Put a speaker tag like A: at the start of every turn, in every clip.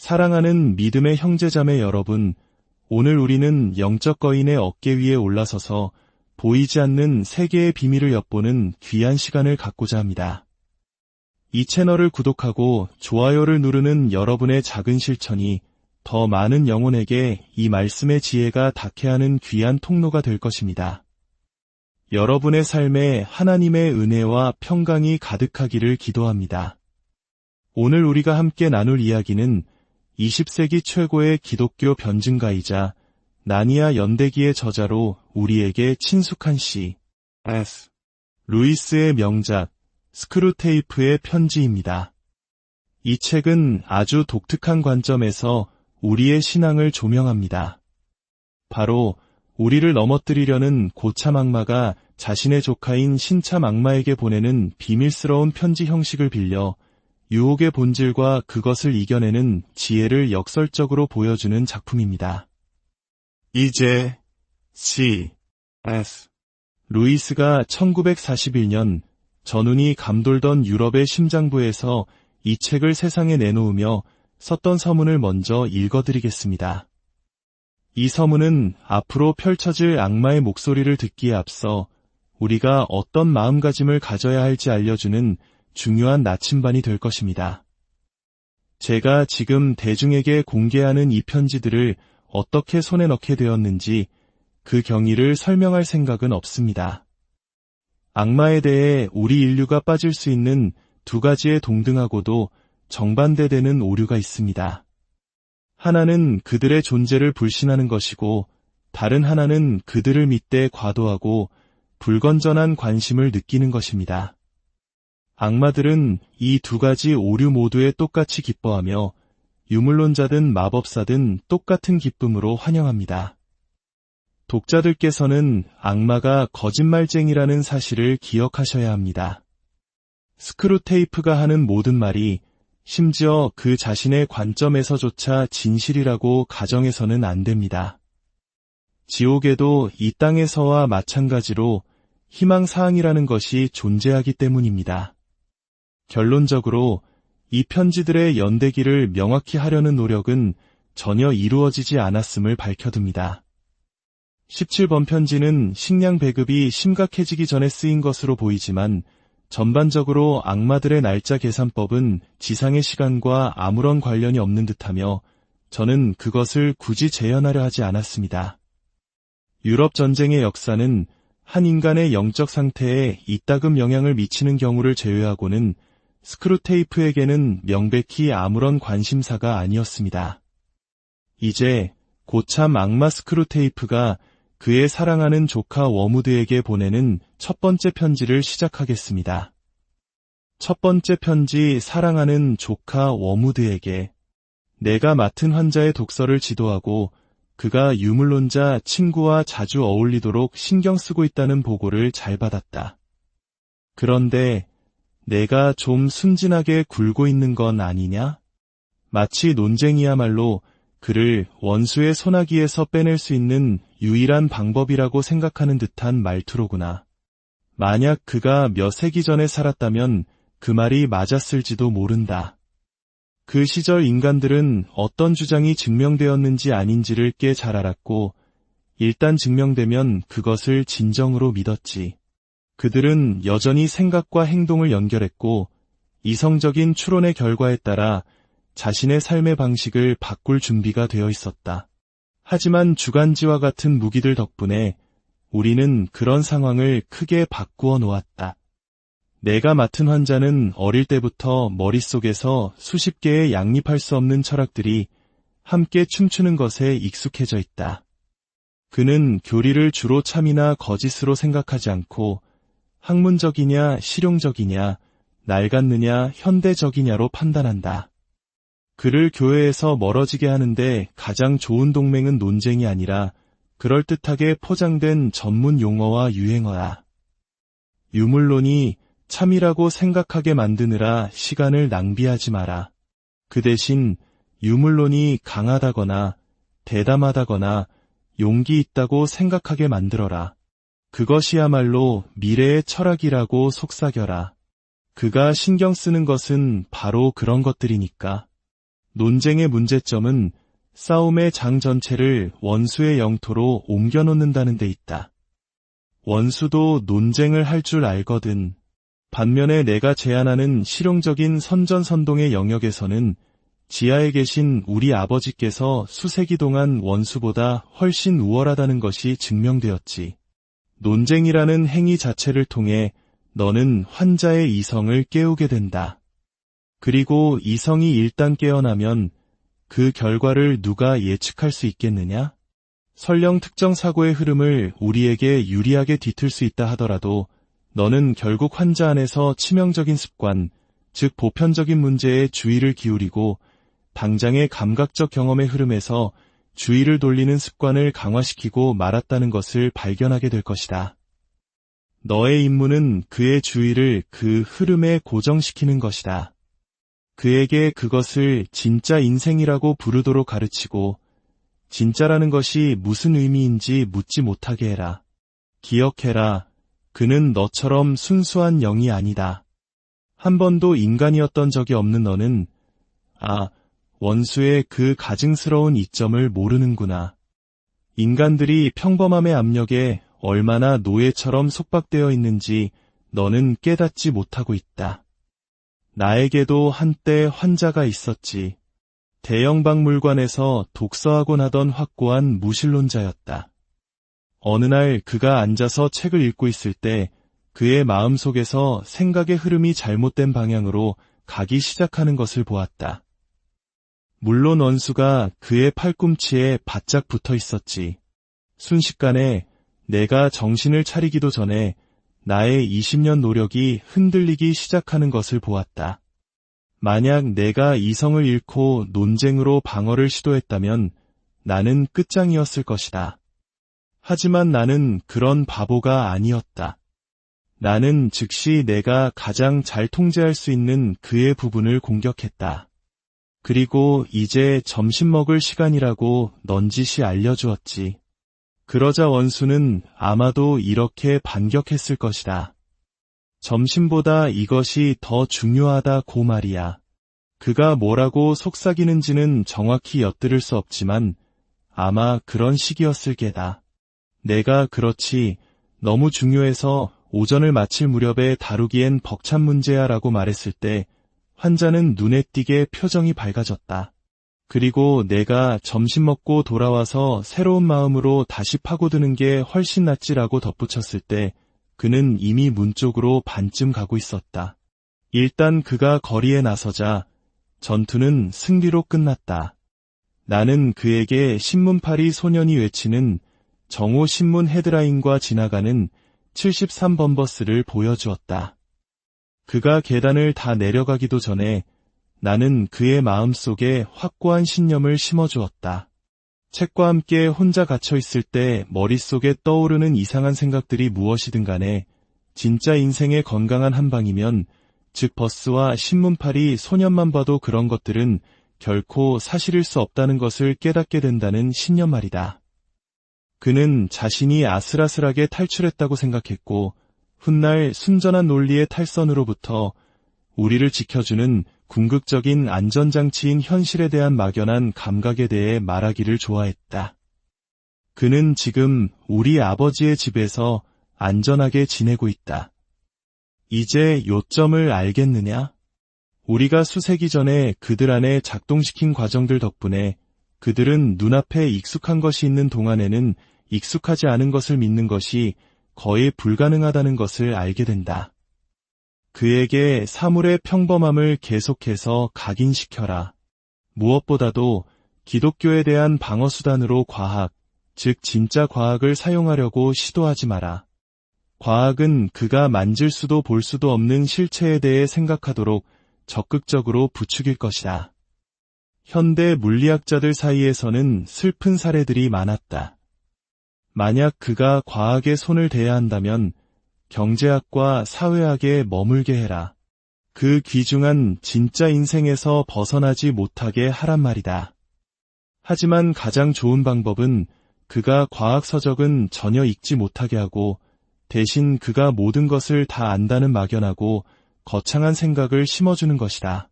A: 사랑하는 믿음의 형제자매 여러분, 오늘 우리는 영적 거인의 어깨 위에 올라서서 보이지 않는 세계의 비밀을 엿보는 귀한 시간을 갖고자 합니다. 이 채널을 구독하고 좋아요를 누르는 여러분의 작은 실천이 더 많은 영혼에게 이 말씀의 지혜가 닿게 하는 귀한 통로가 될 것입니다. 여러분의 삶에 하나님의 은혜와 평강이 가득하기를 기도합니다. 오늘 우리가 함께 나눌 이야기는 20세기 최고의 기독교 변증가이자 나니아 연대기의 저자로 우리에게 친숙한 시 S. 루이스의 명작 스크루테이프의 편지입니다. 이 책은 아주 독특한 관점에서 우리의 신앙을 조명합니다. 바로 우리를 넘어뜨리려는 고참 악마가 자신의 조카인 신참 악마에게 보내는 비밀스러운 편지 형식을 빌려 유혹의 본질과 그것을 이겨내는 지혜를 역설적으로 보여주는 작품입니다. 이제 C.S. 루이스가 1941년 전운이 감돌던 유럽의 심장부에서 이 책을 세상에 내놓으며 썼던 서문을 먼저 읽어드리겠습니다. 이 서문은 앞으로 펼쳐질 악마의 목소리를 듣기에 앞서 우리가 어떤 마음가짐을 가져야 할지 알려주는 중요한 나침반이 될 것입니다. 제가 지금 대중에게 공개하는 이 편지들을 어떻게 손에 넣게 되었는지 그 경위를 설명할 생각은 없습니다. 악마에 대해 우리 인류가 빠질 수 있는 두 가지의 동등하고도 정반대되는 오류가 있습니다. 하나는 그들의 존재를 불신하는 것이고 다른 하나는 그들을 믿되 과도하고 불건전한 관심을 느끼는 것입니다. 악마들은 이 두 가지 오류 모두에 똑같이 기뻐하며 유물론자든 마법사든 똑같은 기쁨으로 환영합니다. 독자들께서는 악마가 거짓말쟁이라는 사실을 기억하셔야 합니다. 스크루테이프가 하는 모든 말이 심지어 그 자신의 관점에서조차 진실이라고 가정해서는 안 됩니다. 지옥에도 이 땅에서와 마찬가지로 희망사항이라는 것이 존재하기 때문입니다. 결론적으로 이 편지들의 연대기를 명확히 하려는 노력은 전혀 이루어지지 않았음을 밝혀둡니다. 17번 편지는 식량 배급이 심각해지기 전에 쓰인 것으로 보이지만 전반적으로 악마들의 날짜 계산법은 지상의 시간과 아무런 관련이 없는 듯하며 저는 그것을 굳이 재현하려 하지 않았습니다. 유럽 전쟁의 역사는 한 인간의 영적 상태에 이따금 영향을 미치는 경우를 제외하고는 스크루테이프에게는 명백히 아무런 관심사가 아니었습니다. 이제 고참 악마 스크루테이프가 그의 사랑하는 조카 워무드에게 보내는 첫 번째 편지를 시작하겠습니다. 첫 번째 편지 사랑하는 조카 워무드에게 내가 맡은 환자의 독서를 지도하고 그가 유물론자 친구와 자주 어울리도록 신경 쓰고 있다는 보고를 잘 받았다. 그런데 내가 좀 순진하게 굴고 있는 건 아니냐? 마치 논쟁이야말로 그를 원수의 소나기에서 빼낼 수 있는 유일한 방법이라고 생각하는 듯한 말투로구나. 만약 그가 몇 세기 전에 살았다면 그 말이 맞았을지도 모른다. 그 시절 인간들은 어떤 주장이 증명되었는지 아닌지를 꽤 잘 알았고 일단 증명되면 그것을 진정으로 믿었지. 그들은 여전히 생각과 행동을 연결했고 이성적인 추론의 결과에 따라 자신의 삶의 방식을 바꿀 준비가 되어 있었다. 하지만 주간지와 같은 무기들 덕분에 우리는 그런 상황을 크게 바꾸어 놓았다. 내가 맡은 환자는 어릴 때부터 머릿속에서 수십 개의 양립할 수 없는 철학들이 함께 춤추는 것에 익숙해져 있다. 그는 교리를 주로 참이나 거짓으로 생각하지 않고 학문적이냐 실용적이냐 낡았느냐 현대적이냐로 판단한다. 그를 교회에서 멀어지게 하는데 가장 좋은 동맹은 논쟁이 아니라 그럴듯하게 포장된 전문 용어와 유행어야. 유물론이 참이라고 생각하게 만드느라 시간을 낭비하지 마라. 그 대신 유물론이 강하다거나 대담하다거나 용기 있다고 생각하게 만들어라. 그것이야말로 미래의 철학이라고 속삭여라. 그가 신경 쓰는 것은 바로 그런 것들이니까. 논쟁의 문제점은 싸움의 장 전체를 원수의 영토로 옮겨놓는다는 데 있다. 원수도 논쟁을 할 줄 알거든. 반면에 내가 제안하는 실용적인 선전선동의 영역에서는 지하에 계신 우리 아버지께서 수세기 동안 원수보다 훨씬 우월하다는 것이 증명되었지. 논쟁이라는 행위 자체를 통해 너는 환자의 이성을 깨우게 된다. 그리고 이성이 일단 깨어나면 그 결과를 누가 예측할 수 있겠느냐? 설령 특정 사고의 흐름을 우리에게 유리하게 뒤틀 수 있다 하더라도 너는 결국 환자 안에서 치명적인 습관, 즉 보편적인 문제에 주의를 기울이고 당장의 감각적 경험의 흐름에서 주의를 돌리는 습관을 강화시키고 말았다는 것을 발견하게 될 것이다. 너의 임무는 그의 주의를 그 흐름에 고정시키는 것이다. 그에게 그것을 진짜 인생이라고 부르도록 가르치고 진짜라는 것이 무슨 의미인지 묻지 못하게 해라. 기억해라. 그는 너처럼 순수한 영이 아니다. 한 번도 인간이었던 적이 없는 너는 원수의 그 가증스러운 이점을 모르는구나. 인간들이 평범함의 압력에 얼마나 노예처럼 속박되어 있는지 너는 깨닫지 못하고 있다. 나에게도 한때 환자가 있었지. 대형 박물관에서 독서하곤 하던 확고한 무신론자였다. 어느 날 그가 앉아서 책을 읽고 있을 때 그의 마음속에서 생각의 흐름이 잘못된 방향으로 가기 시작하는 것을 보았다. 물론 원수가 그의 팔꿈치에 바짝 붙어 있었지. 순식간에 내가 정신을 차리기도 전에 나의 20년 노력이 흔들리기 시작하는 것을 보았다. 만약 내가 이성을 잃고 논쟁으로 방어를 시도했다면 나는 끝장이었을 것이다. 하지만 나는 그런 바보가 아니었다. 나는 즉시 내가 가장 잘 통제할 수 있는 그의 부분을 공격했다. 그리고 이제 점심 먹을 시간이라고 넌지시 알려주었지. 그러자 원수는 아마도 이렇게 반격했을 것이다. 점심보다 이것이 더 중요하다고 말이야. 그가 뭐라고 속삭이는지는 정확히 엿들을 수 없지만 아마 그런 식이었을 게다. 내가 그렇지, 너무 중요해서 오전을 마칠 무렵에 다루기엔 벅찬 문제야 라고 말했을 때 환자는 눈에 띄게 표정이 밝아졌다. 그리고 내가 점심 먹고 돌아와서 새로운 마음으로 다시 파고드는 게 훨씬 낫지라고 덧붙였을 때 그는 이미 문 쪽으로 반쯤 가고 있었다. 일단 그가 거리에 나서자 전투는 승리로 끝났다. 나는 그에게 신문파리 소년이 외치는 정오 신문 헤드라인과 지나가는 73번 버스를 보여주었다. 그가 계단을 다 내려가기도 전에 나는 그의 마음속에 확고한 신념을 심어주었다. 책과 함께 혼자 갇혀있을 때 머릿속에 떠오르는 이상한 생각들이 무엇이든 간에 진짜 인생의 건강한 한방이면, 즉 버스와 신문팔이 소년만 봐도 그런 것들은 결코 사실일 수 없다는 것을 깨닫게 된다는 신념 말이다. 그는 자신이 아슬아슬하게 탈출했다고 생각했고 훗날 순전한 논리의 탈선으로부터 우리를 지켜주는 궁극적인 안전장치인 현실에 대한 막연한 감각에 대해 말하기를 좋아했다. 그는 지금 우리 아버지의 집에서 안전하게 지내고 있다. 이제 요점을 알겠느냐? 우리가 수세기 전에 그들 안에 작동시킨 과정들 덕분에 그들은 눈앞에 익숙한 것이 있는 동안에는 익숙하지 않은 것을 믿는 것이 거의 불가능하다는 것을 알게 된다. 그에게 사물의 평범함을 계속해서 각인시켜라. 무엇보다도 기독교에 대한 방어수단으로 과학, 즉 진짜 과학을 사용하려고 시도하지 마라. 과학은 그가 만질 수도 볼 수도 없는 실체에 대해 생각하도록 적극적으로 부추길 것이다. 현대 물리학자들 사이에서는 슬픈 사례들이 많았다. 만약 그가 과학에 손을 대야 한다면 경제학과 사회학에 머물게 해라. 그 귀중한 진짜 인생에서 벗어나지 못하게 하란 말이다. 하지만 가장 좋은 방법은 그가 과학 서적은 전혀 읽지 못하게 하고 대신 그가 모든 것을 다 안다는 막연하고 거창한 생각을 심어주는 것이다.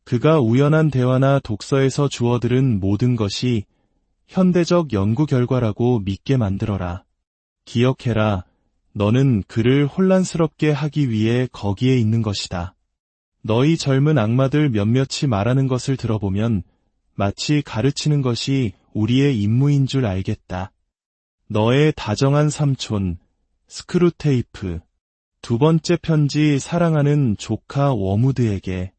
A: 그가 우연한 대화나 독서에서 주워들은 모든 것이 현대적 연구 결과라고 믿게 만들어라. 기억해라. 너는 그를 혼란스럽게 하기 위해 거기에 있는 것이다. 너희 젊은 악마들 몇몇이 말하는 것을 들어보면 마치 가르치는 것이 우리의 임무인 줄 알겠다. 너의 다정한 삼촌, 스크루테이프. 두 번째 편지 사랑하는 조카 워무드에게.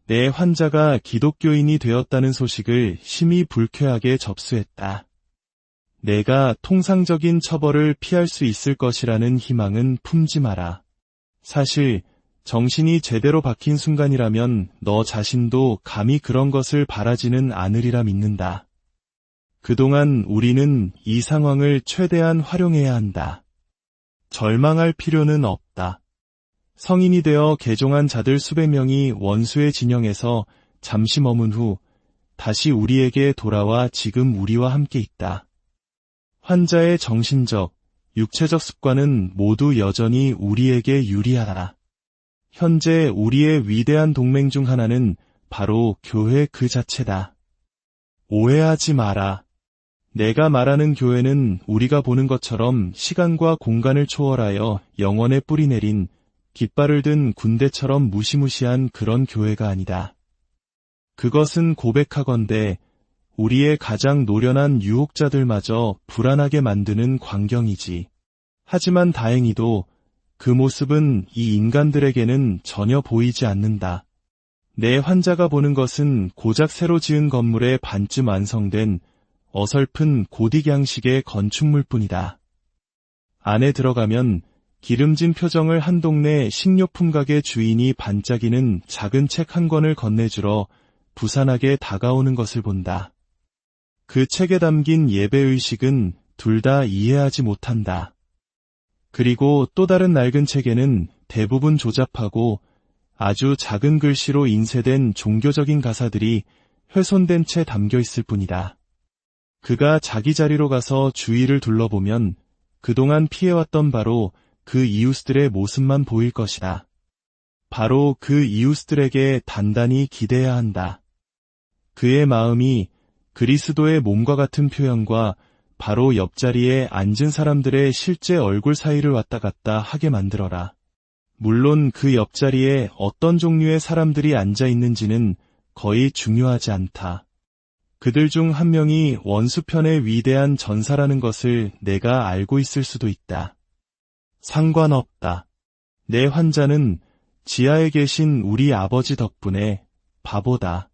A: 내 환자가 기독교인이 되었다는 소식을 심히 불쾌하게 접수했다. 내가 통상적인 처벌을 피할 수 있을 것이라는 희망은 품지 마라. 사실 정신이 제대로 박힌 순간이라면 너 자신도 감히 그런 것을 바라지는 않으리라 믿는다. 그동안 우리는 이 상황을 최대한 활용해야 한다. 절망할 필요는 없다. 성인이 되어 개종한 자들 수백 명이 원수의 진영에서 잠시 머문 후 다시 우리에게 돌아와 지금 우리와 함께 있다. 환자의 정신적, 육체적 습관은 모두 여전히 우리에게 유리하다. 현재 우리의 위대한 동맹 중 하나는 바로 교회 그 자체다. 오해하지 마라. 내가 말하는 교회는 우리가 보는 것처럼 시간과 공간을 초월하여 영원에 뿌리내린 깃발을 든 군대처럼 무시무시한 그런 교회가 아니다. 그것은 고백하건대 우리의 가장 노련한 유혹자들마저 불안하게 만드는 광경이지. 하지만 다행히도 그 모습은 이 인간들에게는 전혀 보이지 않는다. 내 환자가 보는 것은 고작 새로 지은 건물에 반쯤 완성된 어설픈 고딕 양식의 건축물뿐이다. 안에 들어가면 기름진 표정을 한 동네 식료품 가게 주인이 반짝이는 작은 책 한 권을 건네주러 부산하게 다가오는 것을 본다. 그 책에 담긴 예배의식은 둘 다 이해하지 못한다. 그리고 또 다른 낡은 책에는 대부분 조잡하고 아주 작은 글씨로 인쇄된 종교적인 가사들이 훼손된 채 담겨 있을 뿐이다. 그가 자기 자리로 가서 주위를 둘러보면 그동안 피해왔던 바로 그 이웃들의 모습만 보일 것이다. 바로 그 이웃들에게 단단히 기대야 한다. 그의 마음이 그리스도의 몸과 같은 표현과 바로 옆자리에 앉은 사람들의 실제 얼굴 사이를 왔다 갔다 하게 만들어라. 물론 그 옆자리에 어떤 종류의 사람들이 앉아 있는지는 거의 중요하지 않다. 그들 중 한 명이 원수편의 위대한 전사라는 것을 내가 알고 있을 수도 있다. 상관없다. 내 환자는 지하에 계신 우리 아버지 덕분에 바보다.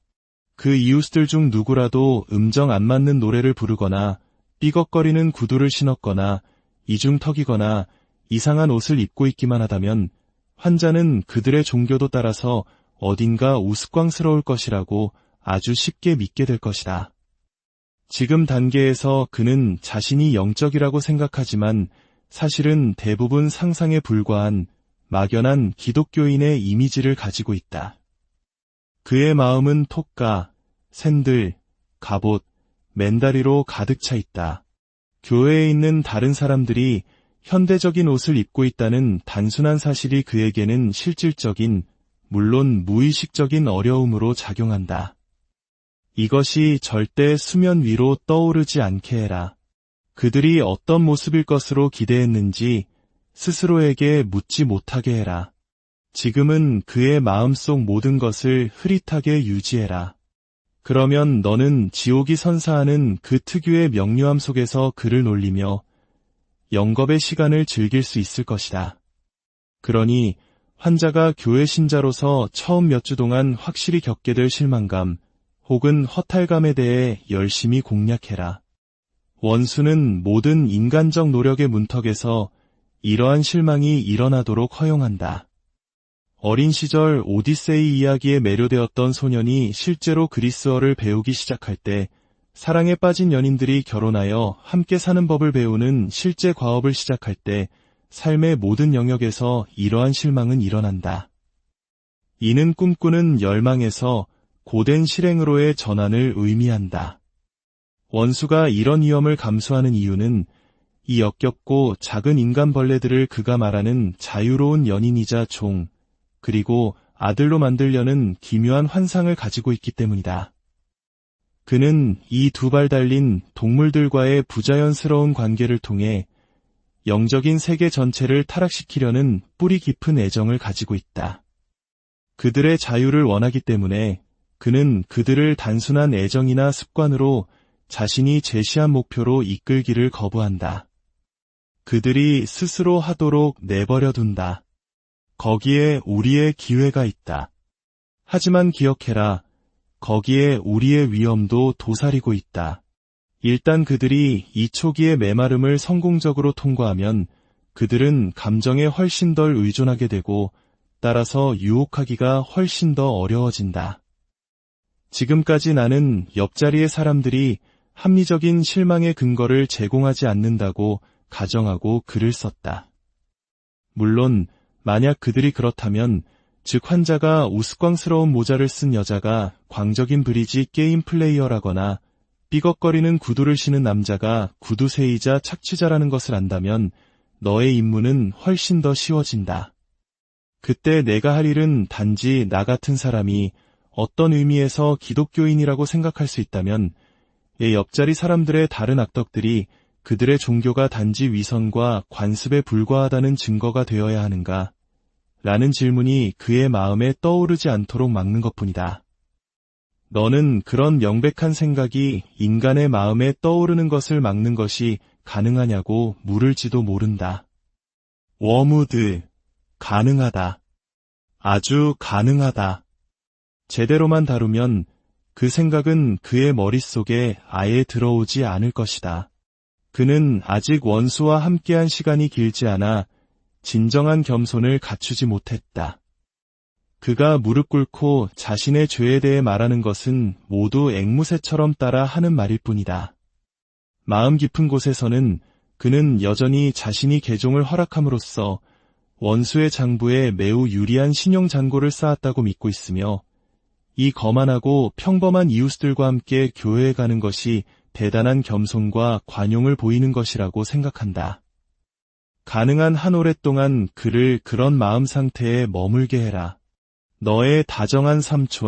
A: 그 이웃들 중 누구라도 음정 안 맞는 노래를 부르거나 삐걱거리는 구두를 신었거나 이중턱이거나 이상한 옷을 입고 있기만 하다면 환자는 그들의 종교도 따라서 어딘가 우스꽝스러울 것이라고 아주 쉽게 믿게 될 것이다. 지금 단계에서 그는 자신이 영적이라고 생각하지만 사실은 대부분 상상에 불과한 막연한 기독교인의 이미지를 가지고 있다. 그의 마음은 톡가, 샌들, 갑옷, 맨다리로 가득 차 있다. 교회에 있는 다른 사람들이 현대적인 옷을 입고 있다는 단순한 사실이 그에게는 실질적인, 물론 무의식적인 어려움으로 작용한다. 이것이 절대 수면 위로 떠오르지 않게 해라. 그들이 어떤 모습일 것으로 기대했는지 스스로에게 묻지 못하게 해라. 지금은 그의 마음속 모든 것을 흐릿하게 유지해라. 그러면 너는 지옥이 선사하는 그 특유의 명료함 속에서 그를 놀리며 영겁의 시간을 즐길 수 있을 것이다. 그러니 환자가 교회 신자로서 처음 몇 주 동안 확실히 겪게 될 실망감 혹은 허탈감에 대해 열심히 공략해라. 원수는 모든 인간적 노력의 문턱에서 이러한 실망이 일어나도록 허용한다. 어린 시절 오디세이 이야기에 매료되었던 소년이 실제로 그리스어를 배우기 시작할 때 사랑에 빠진 연인들이 결혼하여 함께 사는 법을 배우는 실제 과업을 시작할 때 삶의 모든 영역에서 이러한 실망은 일어난다. 이는 꿈꾸는 열망에서 고된 실행으로의 전환을 의미한다. 원수가 이런 위험을 감수하는 이유는 이 역겹고 작은 인간 벌레들을 그가 말하는 자유로운 연인이자 종, 그리고 아들로 만들려는 기묘한 환상을 가지고 있기 때문이다. 그는 이 두 발 달린 동물들과의 부자연스러운 관계를 통해 영적인 세계 전체를 타락시키려는 뿌리 깊은 애정을 가지고 있다. 그들의 자유를 원하기 때문에 그는 그들을 단순한 애정이나 습관으로 자신이 제시한 목표로 이끌기를 거부한다. 그들이 스스로 하도록 내버려 둔다. 거기에 우리의 기회가 있다. 하지만 기억해라. 거기에 우리의 위험도 도사리고 있다. 일단 그들이 이 초기의 메마름을 성공적으로 통과하면 그들은 감정에 훨씬 덜 의존하게 되고 따라서 유혹하기가 훨씬 더 어려워진다. 지금까지 나는 옆자리의 사람들이 합리적인 실망의 근거를 제공하지 않는다고 가정하고 글을 썼다. 물론 만약 그들이 그렇다면 즉 환자가 우스꽝스러운 모자를 쓴 여자가 광적인 브리지 게임 플레이어라거나 삐걱거리는 구두를 신은 남자가 구두쇠이자 착취자라는 것을 안다면 너의 임무는 훨씬 더 쉬워진다. 그때 내가 할 일은 단지 나 같은 사람이 어떤 의미에서 기독교인이라고 생각할 수 있다면 내 옆자리 사람들의 다른 악덕들이 그들의 종교가 단지 위선과 관습에 불과하다는 증거가 되어야 하는가? 라는 질문이 그의 마음에 떠오르지 않도록 막는 것뿐이다. 너는 그런 명백한 생각이 인간의 마음에 떠오르는 것을 막는 것이 가능하냐고 물을지도 모른다. 워무드, 가능하다. 아주 가능하다. 제대로만 다루면 그 생각은 그의 머릿속에 아예 들어오지 않을 것이다. 그는 아직 원수와 함께한 시간이 길지 않아 진정한 겸손을 갖추지 못했다. 그가 무릎 꿇고 자신의 죄에 대해 말하는 것은 모두 앵무새처럼 따라 하는 말일 뿐이다. 마음 깊은 곳에서는 그는 여전히 자신이 개종을 허락함으로써 원수의 장부에 매우 유리한 신용잔고를 쌓았다고 믿고 있으며 이 거만하고 평범한 이웃들과 함께 교회에 가는 것이 대단한 겸손과 관용을 보이는 것이라고 생각한다. 가능한 한 오랫동안 그를 그런 마음 상태에 머물게 해라. 너의 다정한 삼촌